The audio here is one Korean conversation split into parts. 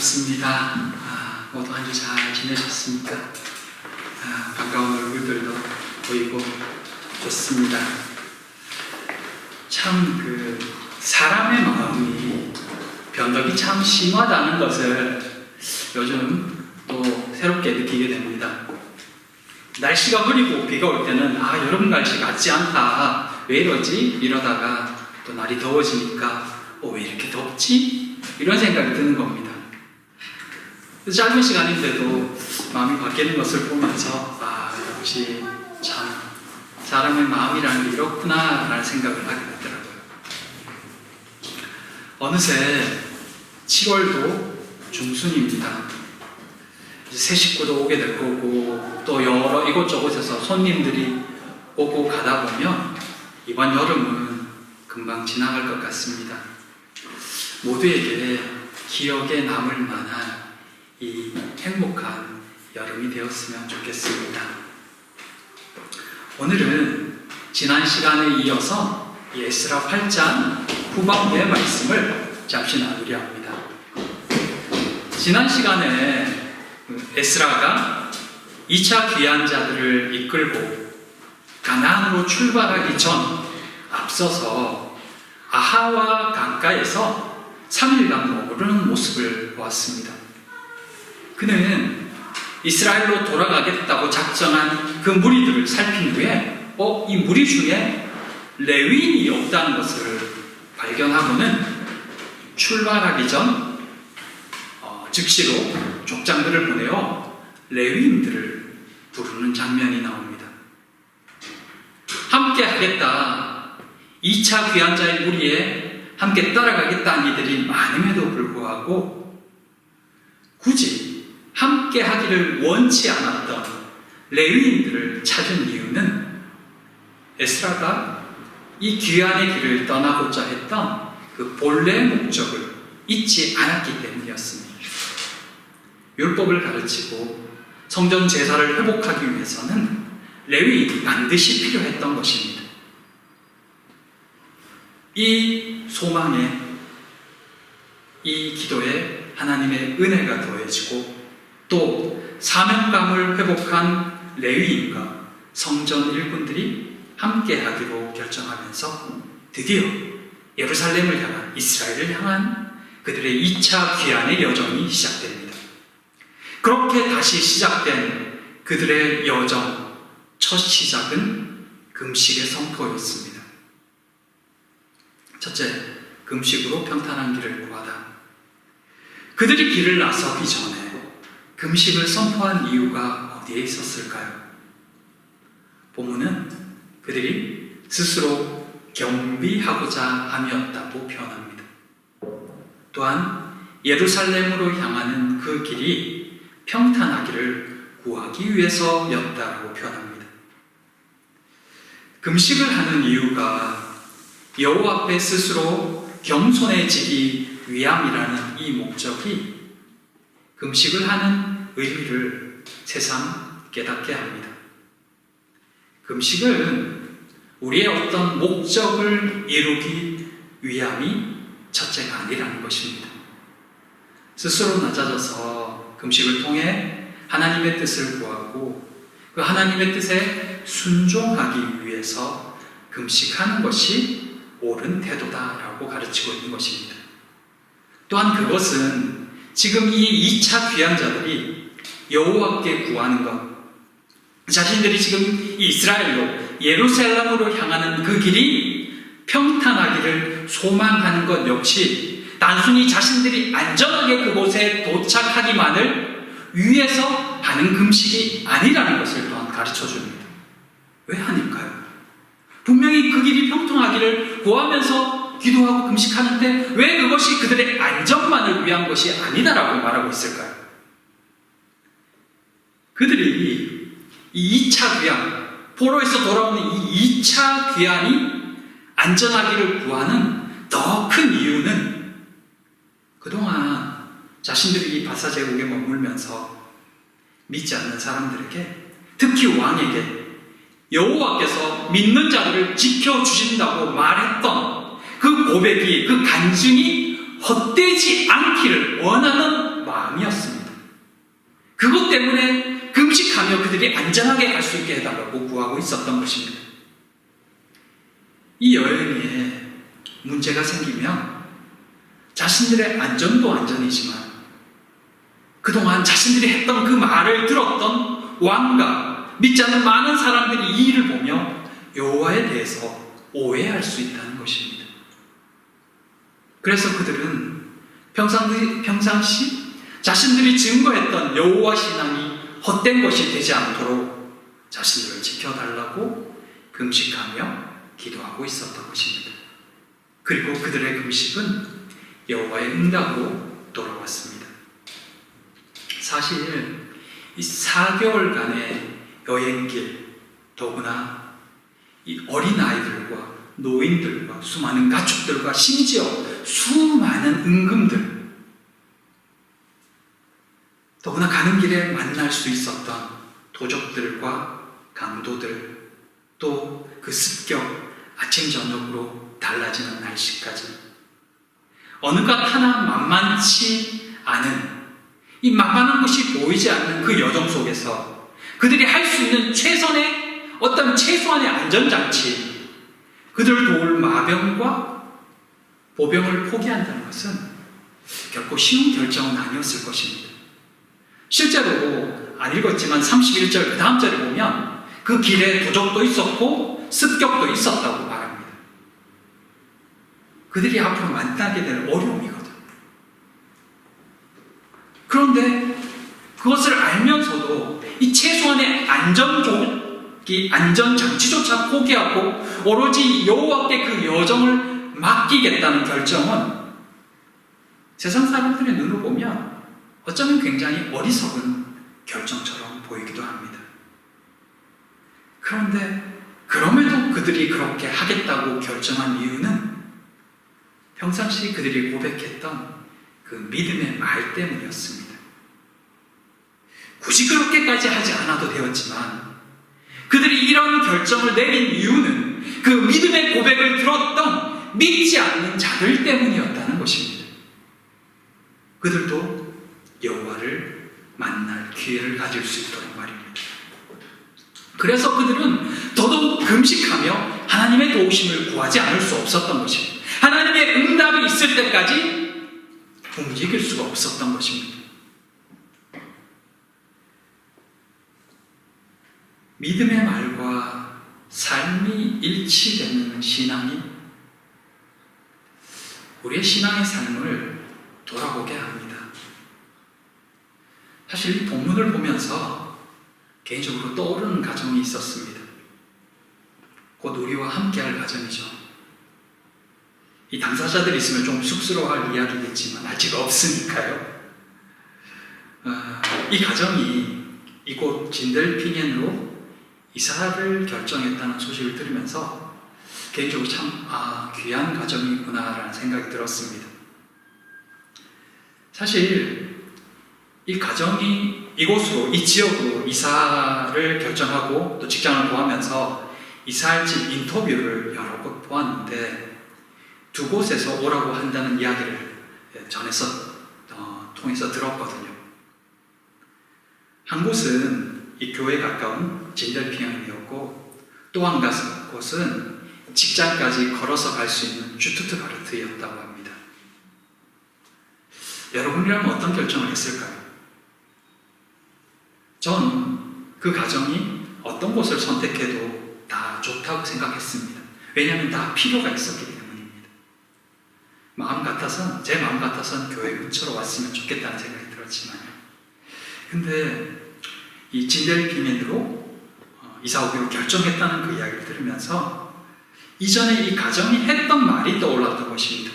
반갑습니다. 모두 한 주 잘 지내셨습니까? 반가운 얼굴들도 보이고 좋습니다. 참 사람의 마음이 변덕이 참 심하다는 것을 요즘 또 새롭게 느끼게 됩니다. 날씨가 흐리고 비가 올 때는 여름 날씨 같지 않다, 왜 이러지? 이러다가 또 날이 더워지니까 왜 이렇게 덥지? 이런 생각이 드는 겁니다. 짧은 시간인데도 마음이 바뀌는 것을 보면서 역시 참 사람의 마음이라는 게 이렇구나 라는 생각을 하게 되더라고요. 어느새 7월도 중순입니다. 이제 새 식구도 오게 될 거고 또 여러 이곳저곳에서 손님들이 오고 가다 보면 이번 여름은 금방 지나갈 것 같습니다. 모두에게 기억에 남을 만한 이 행복한 여름이 되었으면 좋겠습니다. 오늘은 지난 시간에 이어서 에스라 8장 후반부의 말씀을 잠시 나누려 합니다. 지난 시간에 에스라가 2차 귀환 자들을 이끌고 가나안으로 출발하기 전 앞서서 아하와 강가에서 3일간 머무르는 모습을 보았습니다. 그는 이스라엘로 돌아가겠다고 작정한 그 무리들을 살핀 후에 이 무리 중에 레위인이 없다는 것을 발견하고는 출발하기 전 즉시로 족장들을 보내어 레위인들을 부르는 장면이 나옵니다. 함께 하겠다, 2차 귀환자의 무리에 함께 따라가겠다는 이들이 많음에도 불구하고 굳이 함께 하기를 원치 않았던 레위인들을 찾은 이유는 에스라가 이 귀환의 길을 떠나고자 했던 그 본래의 목적을 잊지 않았기 때문이었습니다. 율법을 가르치고 성전 제사를 회복하기 위해서는 레위인이 반드시 필요했던 것입니다. 이 소망에, 이 기도에 하나님의 은혜가 더해지고 또 사명감을 회복한 레위인과 성전 일꾼들이 함께 하기로 결정하면서 드디어 예루살렘을 향한, 이스라엘을 향한 그들의 2차 귀환의 여정이 시작됩니다. 그렇게 다시 시작된 그들의 여정, 첫 시작은 금식의 선포였습니다. 첫째, 금식으로 평탄한 길을 구하다. 그들이 길을 나서기 전에 금식을 선포한 이유가 어디에 있었을까요? 본문은 그들이 스스로 겸비하고자 함이었다고 표현합니다. 또한 예루살렘으로 향하는 그 길이 평탄하기를 구하기 위해서였다고 표현합니다. 금식을 하는 이유가 여호와 앞에 스스로 겸손해지기 위함이라는 이 목적이 금식을 하는 의미를 새삼 깨닫게 합니다. 금식은 우리의 어떤 목적을 이루기 위함이 첫째가 아니라는 것입니다. 스스로 낮아져서 금식을 통해 하나님의 뜻을 구하고 그 하나님의 뜻에 순종하기 위해서 금식하는 것이 옳은 태도다라고 가르치고 있는 것입니다. 또한 그것은 지금 이 2차 귀환자들이 여호와께 구하는 것, 자신들이 지금 이스라엘로 예루살렘으로 향하는 그 길이 평탄하기를 소망하는 것 역시 단순히 자신들이 안전하게 그곳에 도착하기만을 위해서 하는 금식이 아니라는 것을 또한 가르쳐 줍니다. 왜 하니까요? 분명히 그 길이 평통하기를 구하면서 기도하고 금식하는데 왜 그것이 그들의 안전만을 위한 것이 아니다라고 말하고 있을까요? 그들이 이 2차 귀환, 포로에서 돌아오는 이 2차 귀환이 안전하기를 구하는 더 큰 이유는 그동안 자신들이 이 바사 제국에 머물면서 믿지 않는 사람들에게, 특히 왕에게 여호와께서 믿는 자들을 지켜주신다고 말했던 그 고백이, 그 간증이 헛되지 않기를 원하는 마음이었습니다. 그것 때문에 금식하며 그들이 안전하게 갈 수 있게 해달라고 구하고 있었던 것입니다. 이 여행에 문제가 생기면 자신들의 안전도 안전이지만 그동안 자신들이 했던 그 말을 들었던 왕과 믿지 않는 많은 사람들이 이 일을 보며 여호와에 대해서 오해할 수 있다는 것입니다. 그래서 그들은 평상시 자신들이 증거했던 여호와 신앙이 헛된 것이 되지 않도록 자신들을 지켜달라고 금식하며 기도하고 있었던 것입니다. 그리고 그들의 금식은 여호와의 응답으로 돌아왔습니다. 사실 이 4개월간의 여행길, 더구나 이 어린아이들과 노인들과 수많은 가축들과 심지어 수많은 임금들, 더구나 가는 길에 만날 수 있었던 도적들과 강도들, 또 그 습격, 아침 저녁으로 달라지는 날씨까지 어느 것 하나 만만치 않은, 이 만만한 것이 보이지 않는 그 여정 속에서 그들이 할 수 있는 최선의 어떤 최소한의 안전장치, 그들을 도울 마병과 보병을 포기한다는 것은 결코 쉬운 결정은 아니었을 것입니다. 실제로 안 읽었지만 31절 그 다음 절에 보면 그 길에 도적도 있었고 습격도 있었다고 말합니다. 그들이 앞으로 만나게 될 어려움이거든. 그런데 그것을 알면서도 이 최소한의 안전장치조차 포기하고 오로지 여호와께 그 여정을 맡기겠다는 결정은 세상 사람들의 눈으로 보면 어쩌면 굉장히 어리석은 결정처럼 보이기도 합니다. 그런데 그럼에도 그들이 그렇게 하겠다고 결정한 이유는 평상시 그들이 고백했던 그 믿음의 말 때문이었습니다. 굳이 그렇게까지 하지 않아도 되었지만 그들이 이런 결정을 내린 이유는 그 믿음의 고백을 들었던 믿지 않는 자들 때문이었다는 것입니다. 그들도 여호와를 만날 기회를 가질 수 있도록 말입니다. 그래서 그들은 더더욱 금식하며 하나님의 도우심을 구하지 않을 수 없었던 것입니다. 하나님의 응답이 있을 때까지 움직일 수가 없었던 것입니다. 믿음의 말과 삶이 일치되는 신앙이 우리의 신앙의 삶을 돌아보게 합니다. 사실 이 본문을 보면서 개인적으로 떠오르는 가정이 있었습니다. 곧 우리와 함께할 가정이죠. 이 당사자들이 있으면 좀 쑥스러워할 이야기겠지만 아직 없으니까요. 이 가정이 이곳 진델핑엔으로 이사를 결정했다는 소식을 들으면서 개인적으로 참 귀한 가정이구나라는 생각이 들었습니다. 사실 이 가정이 이곳으로, 이 지역으로 이사를 결정하고 또 직장을 구하면서 이사할 집 인터뷰를 여러 곳 보았는데 두 곳에서 오라고 한다는 이야기를 통해서 들었거든요. 한 곳은 이 교회에 가까운 진델핑엔이었고 또 한 곳은 직장까지 걸어서 갈 수 있는 슈투트가르트였다고 합니다. 여러분이라면 어떤 결정을 했을까요? 전 그 가정이 어떤 곳을 선택해도 다 좋다고 생각했습니다. 왜냐하면 다 필요가 있었기 때문입니다. 제 마음 같아서는 교회 근처로 왔으면 좋겠다는 생각이 들었지만요. 근데 이 진델핑엔으로 이사 오기로 결정했다는 그 이야기를 들으면서 이전에 이 가정이 했던 말이 떠올랐던 것입니다.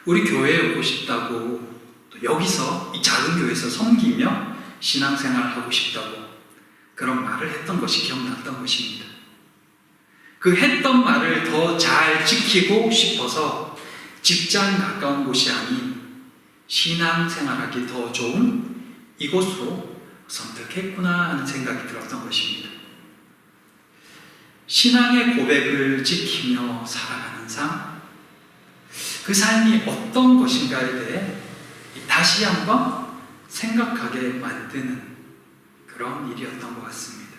우리 교회에 오고 싶다고, 또 여기서 이 작은 교회에서 섬기며 신앙생활을 하고 싶다고 그런 말을 했던 것이 기억났던 것입니다. 그 했던 말을 더 잘 지키고 싶어서 직장 가까운 곳이 아닌 신앙생활하기 더 좋은 이곳으로 선택했구나 하는 생각이 들었던 것입니다. 신앙의 고백을 지키며 살아가는 삶, 그 삶이 어떤 것인가에 대해 다시 한번 생각하게 만드는 그런 일이었던 것 같습니다.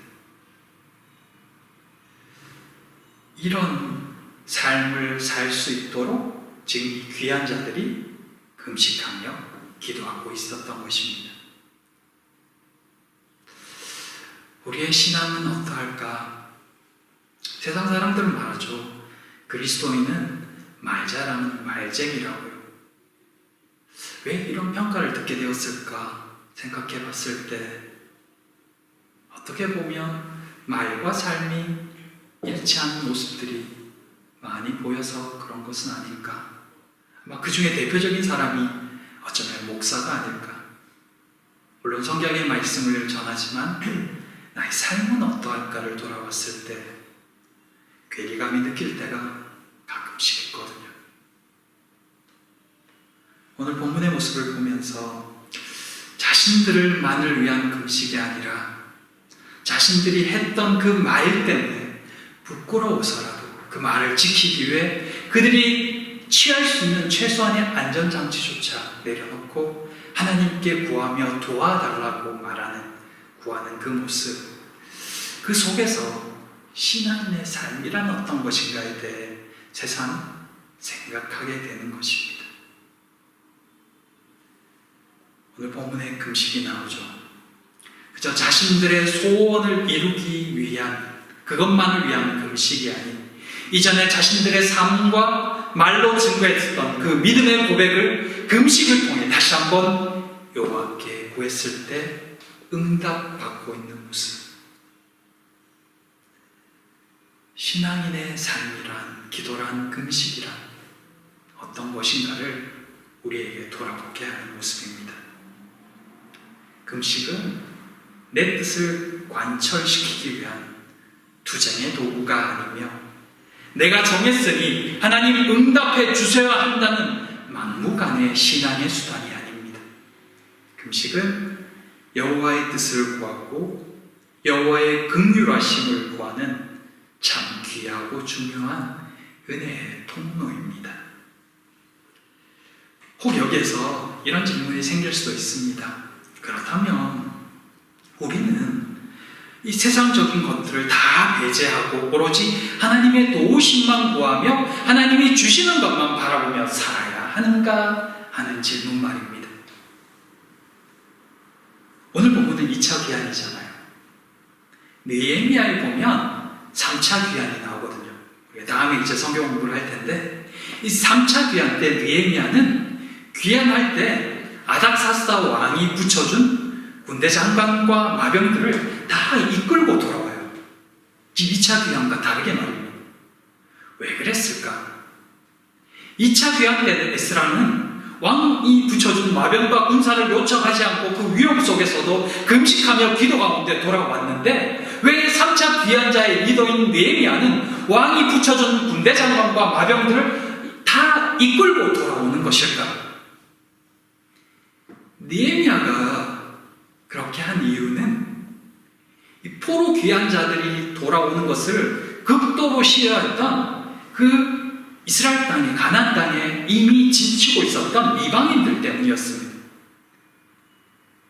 이런 삶을 살 수 있도록 지금 이 귀한 자들이 금식하며 기도하고 있었던 것입니다. 우리의 신앙은 어떠할까? 세상 사람들은 말하죠. 그리스도인은 말자라는 말쟁이라고요. 왜 이런 평가를 듣게 되었을까 생각해 봤을 때 어떻게 보면 말과 삶이 일치하는 모습들이 많이 보여서 그런 것은 아닐까. 아마 그 중에 대표적인 사람이 어쩌면 목사가 아닐까. 물론 성경의 말씀을 전하지만 나의 삶은 어떠할까를 돌아봤을 때 괴리감이 느낄 때가 가끔씩 있거든요. 오늘 본문의 모습을 보면서 자신들만을 위한 금식이 아니라 자신들이 했던 그 말 때문에 부끄러워서라도 그 말을 지키기 위해 그들이 취할 수 있는 최소한의 안전장치조차 내려놓고 하나님께 구하며 도와달라고 구하는 그 모습, 그 속에서 신앙인의 삶이란 어떤 것인가에 대해 세상 생각하게 되는 것입니다. 오늘 본문에 금식이 나오죠. 그저 자신들의 소원을 이루기 위한, 그것만을 위한 금식이 아닌 이전에 자신들의 삶과 말로 증거했던 그 믿음의 고백을 금식을 통해 다시 한번 여호와께 구했을 때 응답받고 있는 모습. 신앙인의 삶이란, 기도란, 금식이란 어떤 것인가를 우리에게 돌아보게 하는 모습입니다. 금식은 내 뜻을 관철시키기 위한 투쟁의 도구가 아니며 내가 정했으니 하나님 응답해 주셔야 한다는 막무가내 신앙의 수단이 아닙니다. 금식은 여호와의 뜻을 구하고 여호와의 긍휼하심을 구하는 참 귀하고 중요한 은혜의 통로입니다. 혹 여기에서 이런 질문이 생길 수도 있습니다. 그렇다면 우리는 이 세상적인 것들을 다 배제하고 오로지 하나님의 도우심만 구하며 하나님이 주시는 것만 바라보며 살아야 하는가 하는 질문 말입니다. 오늘 본문은 2차 귀환이잖아요. 느헤미야에 보면 3차 귀환이 나오거든요. 다음에 이제 성경 공부를 할 텐데 이 3차 귀환 때 느헤미야는 귀환할 때 아닥사스다 왕이 붙여준 군대 장관과 마병들을 다 이끌고 돌아와요. 2차 귀환과 다르게 말입니다. 왜 그랬을까? 2차 귀환 때는 에스라는 왕이 붙여준 마병과 군사를 요청하지 않고 그 위험 속에서도 금식하며 기도 가운데 돌아왔는데 왜 3차 귀환자의 리더인 느헤미야는 왕이 붙여준 군대 장관과 마병들을 다 이끌고 돌아오는 것일까? 느헤미야가 그렇게 한 이유는 이 포로 귀환자들이 돌아오는 것을 극도로 싫어했던 그 이스라엘 땅에, 가나안 땅에 이미 지치고 있었던 이방인들 때문이었습니다.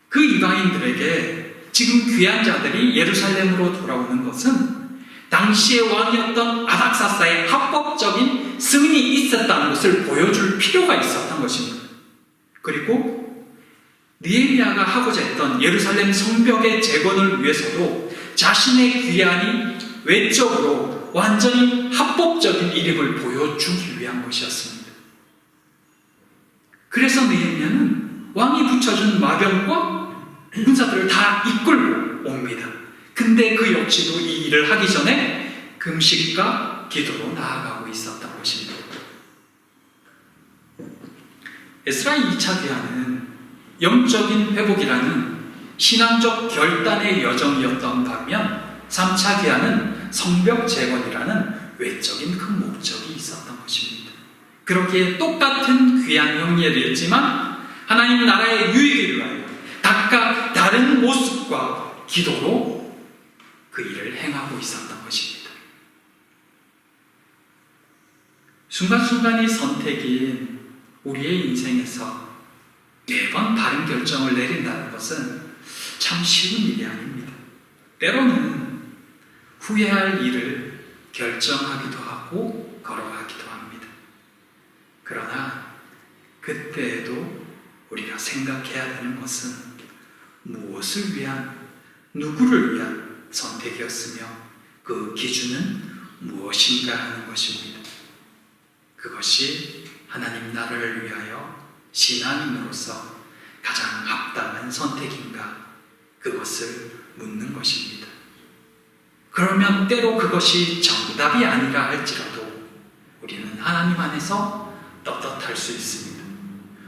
그 이방인들에게 지금 귀한 자들이 예루살렘으로 돌아오는 것은 당시의 왕이었던 아닥사스다의 합법적인 승인이 있었다는 것을 보여줄 필요가 있었던 것입니다. 그리고 느헤미야가 하고자 했던 예루살렘 성벽의 재건을 위해서도 자신의 귀환이 외적으로 완전히 합법적인 일임을 보여주기 위한 것이었습니다. 그래서 느헤미야는 왕이 붙여준 마병과 군사들을 다 이끌고 옵니다. 근데 그 역시도 이 일을 하기 전에 금식과 기도로 나아가고 있었던 것입니다. 에스라의 2차 귀환은 영적인 회복이라는 신앙적 결단의 여정이었던 반면 3차 귀환은 성벽 재건이라는 외적인 큰 목적이 있었던 것입니다. 그렇기에 똑같은 귀한 형례였지만 하나님 나라의 유익을 위하여 각각 다른 모습과 기도로 그 일을 행하고 있었던 것입니다. 순간순간이 선택인 우리의 인생에서 매번 바른 결정을 내린다는 것은 참 쉬운 일이 아닙니다. 때로는 후회할 일을 결정하기도 하고 걸어가기도 합니다. 그러나 그때에도 우리가 생각해야 되는 것은 무엇을 위한, 누구를 위한 선택이었으며 그 기준은 무엇인가 하는 것입니다. 그것이 하나님 나라를 위하여 신앙인으로서 가장 합당한 선택인가, 그것을 묻는 것입니다. 그러면 때로 그것이 정답이 아니라 할지라도 우리는 하나님 안에서 떳떳할 수 있습니다.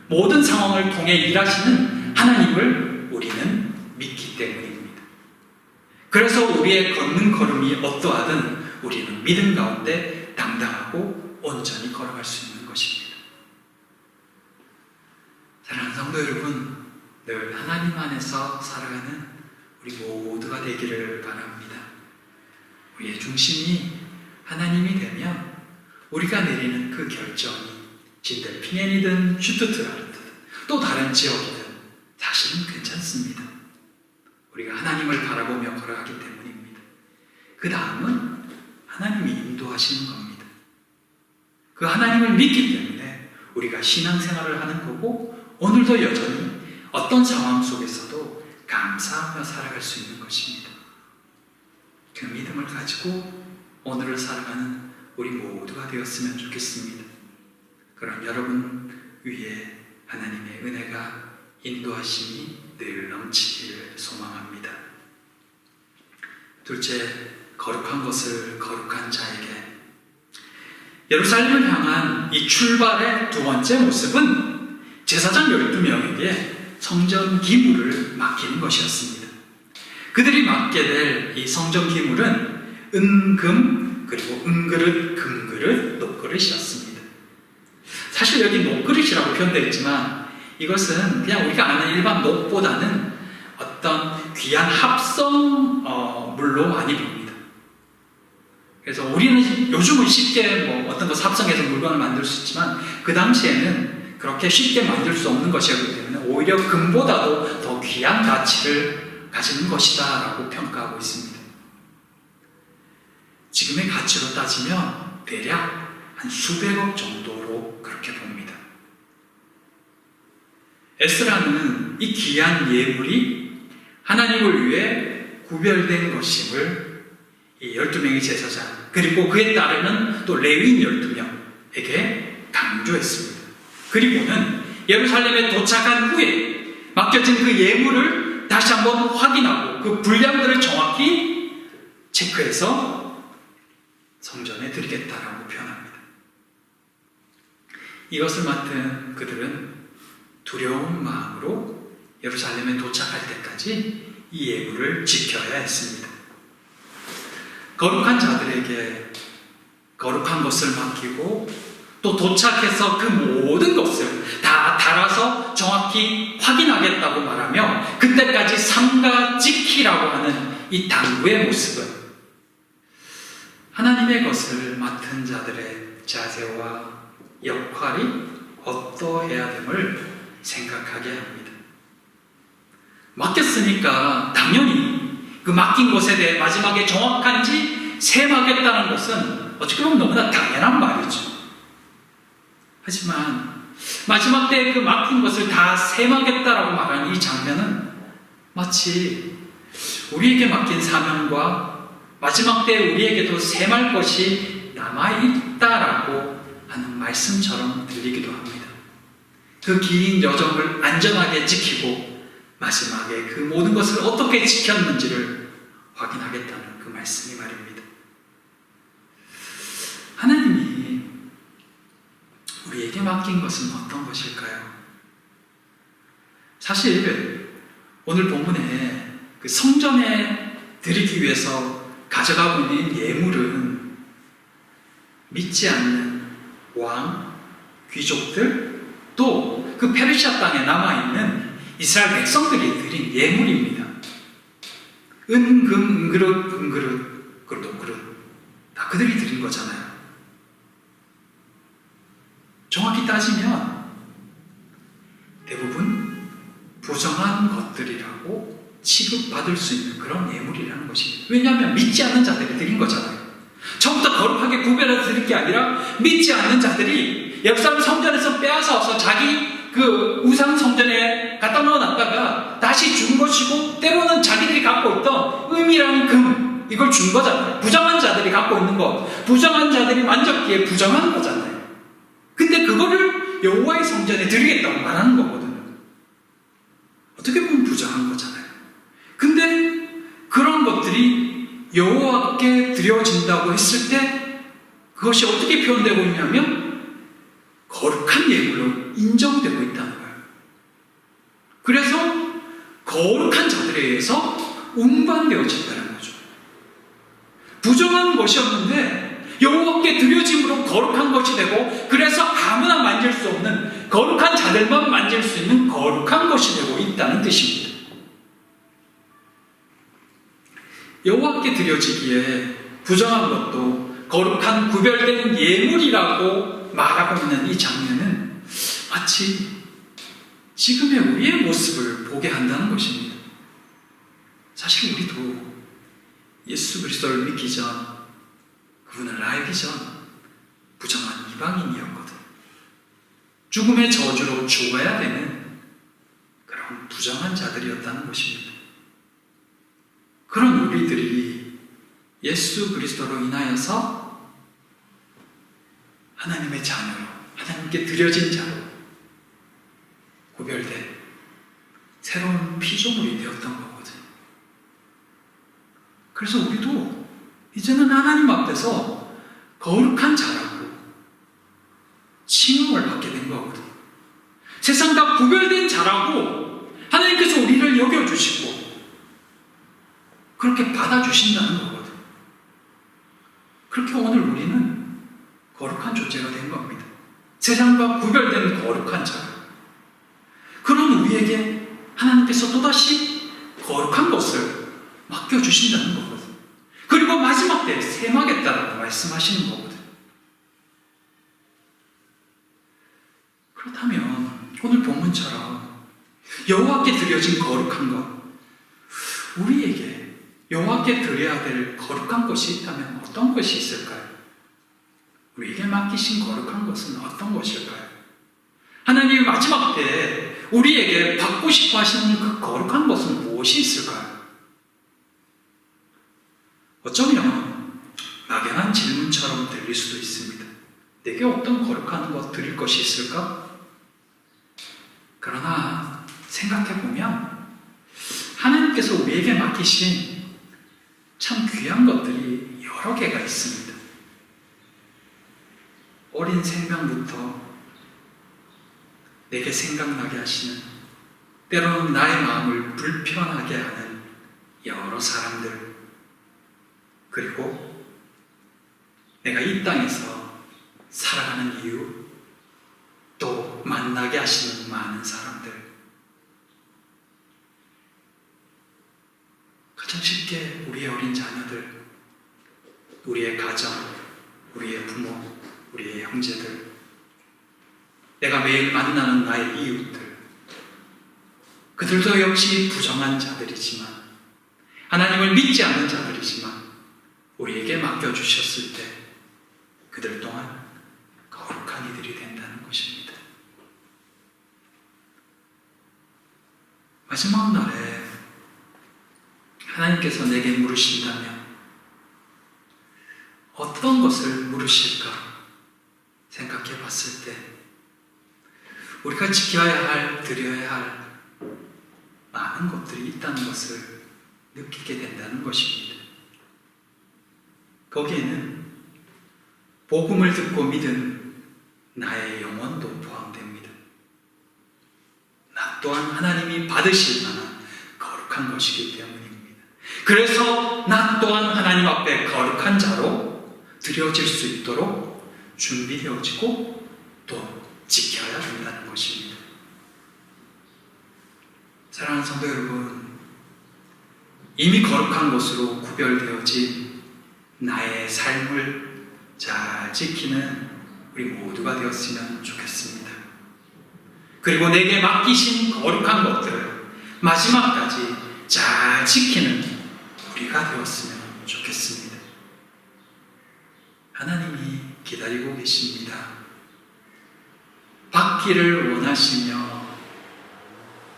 모든 상황을 통해 일하시는 하나님을 우리는 믿기 때문입니다. 그래서 우리의 걷는 걸음이 어떠하든 우리는 믿음 가운데 당당하고 온전히 걸어갈 수 있는 것입니다. 사랑하는 성도 여러분, 늘 하나님 안에서 살아가는 우리 모두가 되기를 바랍니다. 우리의 중심이 하나님이 되면 우리가 내리는 그 결정이 진델핑엔이든 슈투트가르트든 또 다른 지역이든 사실은 괜찮습니다. 우리가 하나님을 바라보며 걸어가기 때문입니다. 그 다음은 하나님이 인도하시는 겁니다. 그 하나님을 믿기 때문에 우리가 신앙생활을 하는 거고, 오늘도 여전히 어떤 상황 속에서도 감사하며 살아갈 수 있는 것입니다. 그 믿음을 가지고 오늘을 살아가는 우리 모두가 되었으면 좋겠습니다. 그럼 여러분 위에 하나님의 은혜가, 인도하심이 늘 넘치기를 소망합니다. 둘째, 거룩한 것을 거룩한 자에게. 예루살렘을 향한 이 출발의 두 번째 모습은 제사장 12명에게 성전 기물을 맡기는 것이었습니다. 그들이 맡게 될 이 성전 기물은 은금, 그리고 은그릇, 금그릇, 녹그릇이었습니다. 사실 여기 녹그릇이라고 표현되어 있지만 이것은 그냥 우리가 아는 일반 녹보다는 어떤 귀한 합성 물로 많이 봅니다. 그래서 우리는 요즘은 쉽게 어떤 것을 합성해서 물건을 만들 수 있지만 그 당시에는 그렇게 쉽게 만들 수 없는 것이었기 때문에 오히려 금보다도 더 귀한 가치를 가지는 것이다 라고 평가하고 있습니다. 지금의 가치로 따지면 대략 한 수백억 정도로 그렇게 봅니다. 에스라는 이 귀한 예물이 하나님을 위해 구별된 것임을 이 12명의 제사장, 그리고 그에 따르는 또 레위인 12명에게 강조했습니다. 그리고는 예루살렘에 도착한 후에 맡겨진 그 예물을 다시 한번 확인하고 그 분량들을 정확히 체크해서 성전에 드리겠다라고 표현합니다. 이것을 맡은 그들은 두려운 마음으로 예루살렘에 도착할 때까지 이 예물을 지켜야 했습니다. 거룩한 자들에게 거룩한 것을 맡기고 또 도착해서 그 모든 것을 다 달아서 정확히 확인하겠다고 말하며 그때까지 삼가 지키라고 하는 이 당부의 모습은 하나님의 것을 맡은 자들의 자세와 역할이 어떠해야 됨을 생각하게 합니다. 맡겼으니까 당연히 그 맡긴 것에 대해 마지막에 정확한지 셈하겠다는 것은 어떻게 보면 너무나 당연한 말이죠. 하지만 마지막 때에 그 맡긴 것을 다 셈하겠다라고 말하는 이 장면은 마치 우리에게 맡긴 사명과 마지막 때에 우리에게도 셈할 것이 남아있다라고 하는 말씀처럼 들리기도 합니다. 그 긴 여정을 안전하게 지키고 마지막에 그 모든 것을 어떻게 지켰는지를 확인하겠다는 그 말씀이 말입니다. 하나님이 우리에게 맡긴 것은 어떤 것일까요? 사실 오늘 본문에 그 성전에 드리기 위해서 가져가고 있는 예물은 믿지 않는 왕, 귀족들, 또 그 페르시아 땅에 남아있는 이스라엘 백성들이 드린 예물입니다. 은금, 은그릇, 금그릇, 녹그릇 다 그들이 드린 거잖아요. 정확히 따지면 부정한 것들이라고 취급받을 수 있는 그런 예물이라는 것입니다. 왜냐하면 믿지 않는 자들이 드린 거잖아요. 처음부터 거룩하게 구별해서 드릴 게 아니라 믿지 않는 자들이 예루살렘 성전에서 빼앗아와서 자기 그 우상 성전에 갖다 넣어놨다가 다시 준 것이고, 때로는 자기들이 갖고 있던 은이랑 금, 이걸 준 거잖아요. 부정한 자들이 갖고 있는 것, 부정한 자들이 만졌기에 부정한 거잖아요. 근데 그거를 여호와의 성전에 드리겠다고 말하는 거거든요. 어떻게 보면 부정한 거잖아요. 근데 그런 것들이 여호와께 드려진다고 했을 때 그것이 어떻게 표현되고 있냐면 거룩한 예물로 인정되고 있다는 거예요. 그래서 거룩한 자들에 의해서 운반되어진다는 거죠. 부정한 것이었는데 여호와께 드려짐으로 거룩한 것이 되고, 그래서 아무나 만질 수 없는, 거룩한 자들만 만질 수 있는 거룩한 것이 되고 있다는 뜻입니다. 여호와께 드려지기에 부정한 것도 거룩한 구별된 예물이라고 말하고 있는 이 장면은 마치 지금의 우리의 모습을 보게 한다는 것입니다. 사실 우리도 예수 그리스도를 믿기 전, 그분을 알기 전 부정한 이방인이었거든. 죽음의 저주로 죽어야 되는 그런 부정한 자들이었다는 것입니다. 그런 우리들이 예수 그리스도로 인하여서 하나님의 자녀로, 하나님께 드려진 자로 구별된 새로운 피조물이 되었던 거거든요. 그래서 우리도 이제는 하나님 앞에서 거룩한 자라고 칭함을 받게 된 거거든요. 세상과 구별된 자라고 하나님께서 우리를 여겨주시고 그렇게 받아주신다는 거거든요. 그렇게 오늘 우리는 거룩한 존재가 된 겁니다. 세상과 구별된 거룩한 자. 그런 우리에게 하나님께서 또다시 거룩한 것을 맡겨주신다는 거거든요. 그리고 마지막 때에 셈하겠다라고 말씀하시는 거거든요. 그렇다면 오늘 본문처럼 여호와께 드려진 거룩한 것, 우리에게 여호와께 드려야 될 거룩한 것이 있다면 어떤 것이 있을까요? 우리에게 맡기신 거룩한 것은 어떤 것일까요? 하나님이 마지막 때에 우리에게 받고 싶어 하시는 그 거룩한 것은 무엇이 있을까요? 어쩌면 막연한 질문처럼 들릴 수도 있습니다. 내게 어떤 거룩한 것 드릴 것이 있을까? 그러나 생각해보면 하나님께서 우리에게 맡기신 참 귀한 것들이 여러 개가 있습니다. 어린 생명부터 내게 생각나게 하시는, 때로는 나의 마음을 불편하게 하는 여러 사람들, 그리고 내가 이 땅에서 살아가는 이유, 또 만나게 하시는 많은 사람들, 가장 쉽게 우리의 어린 자녀들, 우리의 가정, 우리의 부모, 우리의 형제들, 내가 매일 만나는 나의 이웃들, 그들도 역시 부정한 자들이지만, 하나님을 믿지 않는 자들이지만 우리에게 맡겨주셨을 때 그들 또한 거룩한 이들이 된다는 것입니다. 마지막 날에 하나님께서 내게 물으신다면 어떤 것을 물으실까 생각해 봤을 때 우리가 지켜야 할, 드려야 할 많은 것들이 있다는 것을 느끼게 된다는 것입니다. 거기에는 복음을 듣고 믿은 나의 영혼도 포함됩니다. 나 또한 하나님이 받으실 만한 거룩한 것이기 때문입니다. 그래서 나 또한 하나님 앞에 거룩한 자로 드려질 수 있도록 준비되어지고 또 지켜야 한다는 것입니다. 사랑하는 성도 여러분, 이미 거룩한 것으로 구별되어진 나의 삶을 잘 지키는 우리 모두가 되었으면 좋겠습니다. 그리고 내게 맡기신 거룩한 것들을 마지막까지 잘 지키는 우리가 되었으면 좋겠습니다. 하나님이 기다리고 계십니다. 받기를 원하시며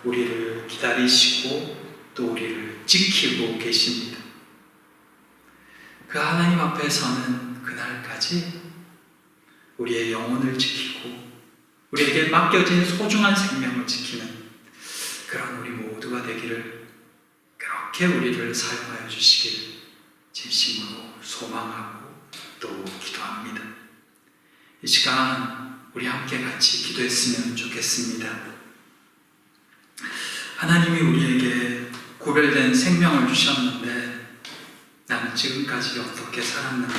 우리를 기다리시고 또 우리를 지키고 계십니다. 그 하나님 앞에 서는 그날까지 우리의 영혼을 지키고 우리에게 맡겨진 소중한 생명을 지키는 그런 우리 모두가 되기를, 그렇게 우리를 사용하여 주시길 진심으로 소망하고 또 기도합니다. 이 시간 우리 함께 같이 기도했으면 좋겠습니다. 하나님이 우리에게 구별된 생명을 주셨는데 나는 지금까지 어떻게 살았는가,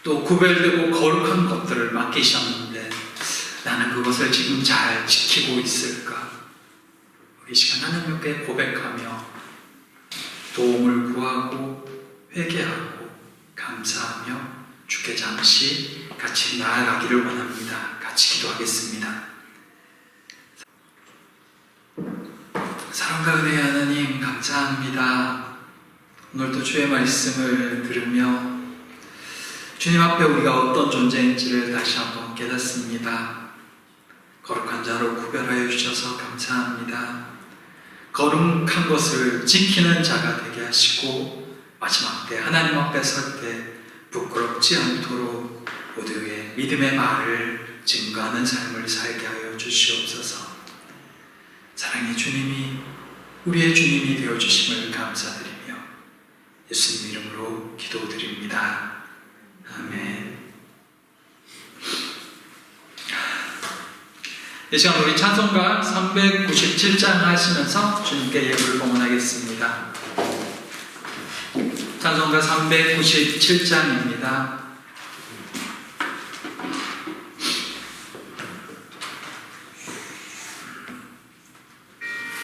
또 구별되고 거룩한 것들을 맡기셨는데 나는 그것을 지금 잘 지키고 있을까? 우리 시간 하나님 앞에 고백하며 도움을 구하고 회개하고 감사하며 주께 잠시 같이 나아가기를 원합니다. 같이 기도하겠습니다. 사랑과 은혜의 하나님 감사합니다. 오늘도 주의 말씀을 들으며 주님 앞에 우리가 어떤 존재인지를 다시 한번 깨닫습니다. 거룩한 자로 구별하여 주셔서 감사합니다. 거룩한 것을 지키는 자가 되게 하시고 마지막 때 하나님 앞에 설 때 부끄럽지 않도록 모두의 믿음의 말을 증거하는 삶을 살게 하여 주시옵소서. 사랑의 주님이 우리의 주님이 되어주심을 감사드리며 예수님 이름으로 기도드립니다. 아멘. 이 시간 우리 찬송가 397장 하시면서 주님께 예물을 봉헌하겠습니다. 찬송가 397장입니다.